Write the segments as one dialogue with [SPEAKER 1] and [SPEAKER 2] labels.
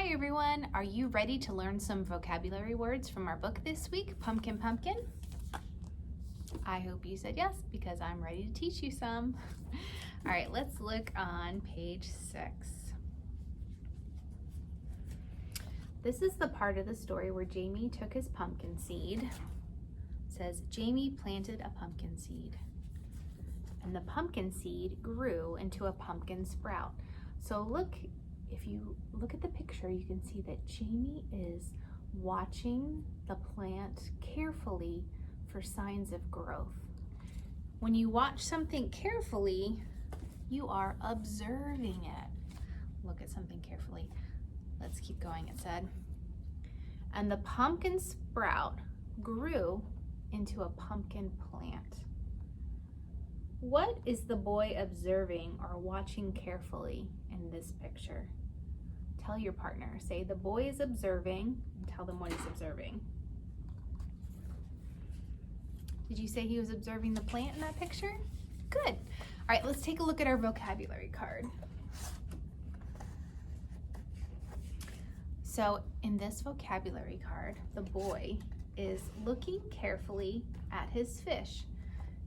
[SPEAKER 1] Hi everyone, are you ready to learn some vocabulary words from our book this week, Pumpkin Pumpkin? I hope you said yes because I'm ready to teach you some. All right, let's look on page 6. This is the part of the story where Jamie took his pumpkin seed. It says, Jamie planted a pumpkin seed. And the pumpkin seed grew into a pumpkin sprout. So look, if you look at the picture, you can see that Jamie is watching the plant carefully for signs of growth. When you watch something carefully, you are observing it. Look at something carefully. Let's keep going, it said. And the pumpkin sprout grew into a pumpkin plant. What is the boy observing or watching carefully in this picture? Tell your partner. Say, the boy is observing, and tell them what he's observing. Did you say he was observing the plant in that picture? Good. All right, let's take a look at our vocabulary card. So in this vocabulary card, the boy is looking carefully at his fish.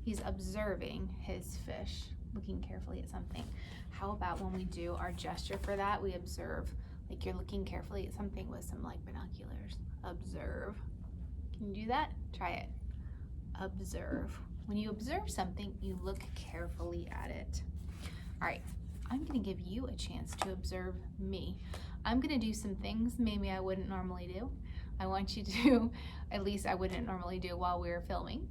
[SPEAKER 1] He's observing his fish, looking carefully at something. How about when we do our gesture for that, we observe, like you're looking carefully at something with some like binoculars. Observe. Can you do that? Try it. Observe. When you observe something, you look carefully at it. All right, I'm gonna give you a chance to observe me. I'm gonna do some things maybe I wouldn't normally do. I want you to, at least I wouldn't normally do while we're filming.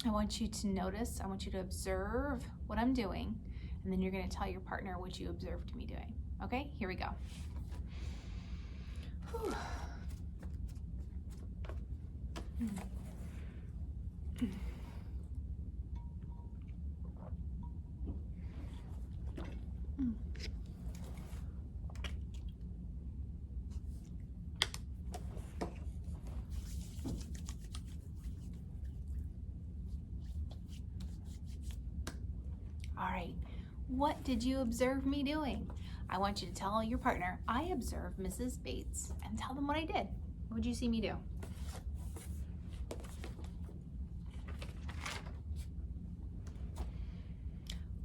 [SPEAKER 1] I want you to notice, I want you to observe what I'm doing, and then you're gonna tell your partner what you observed me doing. Okay, here we go. Whew. All right, what did you observe me doing? I want you to tell your partner, I observed Mrs. Bates, and tell them what I did. What did you see me do?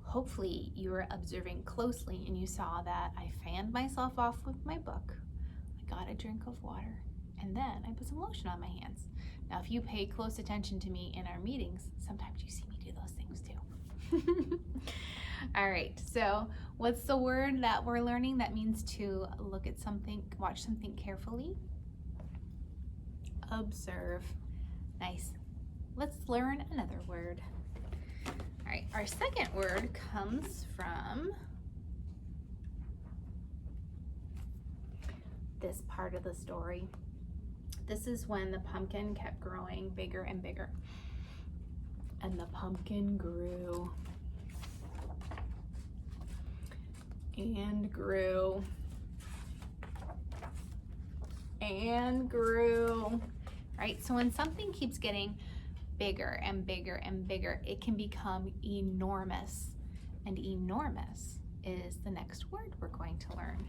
[SPEAKER 1] Hopefully you were observing closely and you saw that I fanned myself off with my book. I got a drink of water, and then I put some lotion on my hands. Now, if you pay close attention to me in our meetings, sometimes you see me do those things too. All right, so what's the word that we're learning that means to look at something, watch something carefully? Observe. Nice. Let's learn another word. All right, our second word comes from this part of the story. This is when the pumpkin kept growing bigger and bigger. And the pumpkin grew and grew and grew. Right? So when something keeps getting bigger and bigger and bigger, it can become enormous. And enormous is the next word we're going to learn.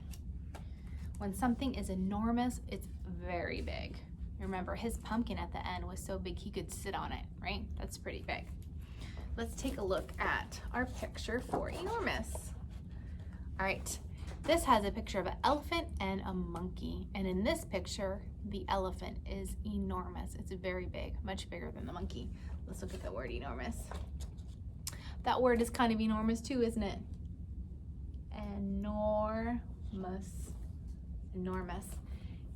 [SPEAKER 1] When something is enormous, it's very big. Remember, his pumpkin at the end was so big he could sit on it, right? That's pretty big. Let's take a look at our picture for enormous. All right, this has a picture of an elephant and a monkey. And in this picture, the elephant is enormous. It's very big, much bigger than the monkey. Let's look at the word enormous. That word is kind of enormous too, isn't it? Enormous. Enormous.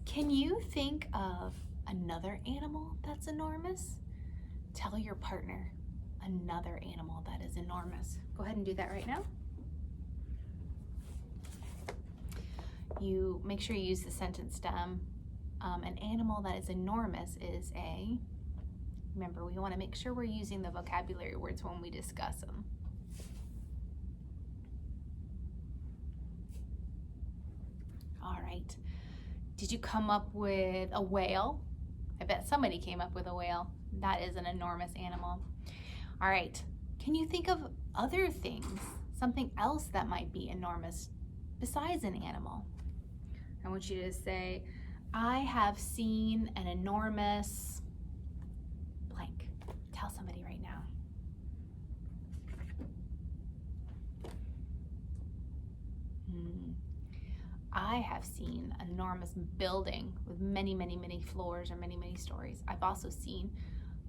[SPEAKER 1] Can you think of another animal that's enormous? Tell your partner another animal that is enormous. Go ahead and do that right now. You make sure you use the sentence stem. An animal that is enormous is a, remember, we want to make sure we're using the vocabulary words when we discuss them. All right. Did you come up with a whale? I bet somebody came up with a whale. That is an enormous animal. All right. Can you think of other things, something else that might be enormous besides an animal? I want you to say, I have seen an enormous blank. Tell somebody right now. I have seen an enormous building with many, many, many floors or many, many stories. I've also seen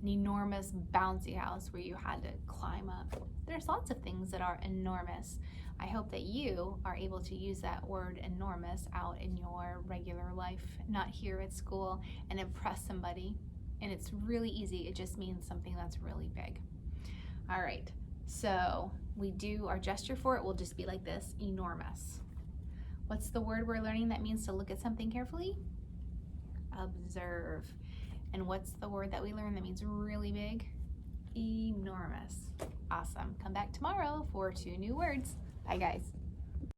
[SPEAKER 1] an enormous bouncy house where you had to climb up. There's lots of things that are enormous. I hope that you are able to use that word enormous out in your regular life, not here at school, and impress somebody. And it's really easy. It just means something that's really big. All right, so we do our gesture for it will just be like this, enormous. What's the word we're learning that means to look at something carefully? Observe. And what's the word that we learn that means really big? Enormous. Awesome. Come back tomorrow for 2 new words. Bye, guys.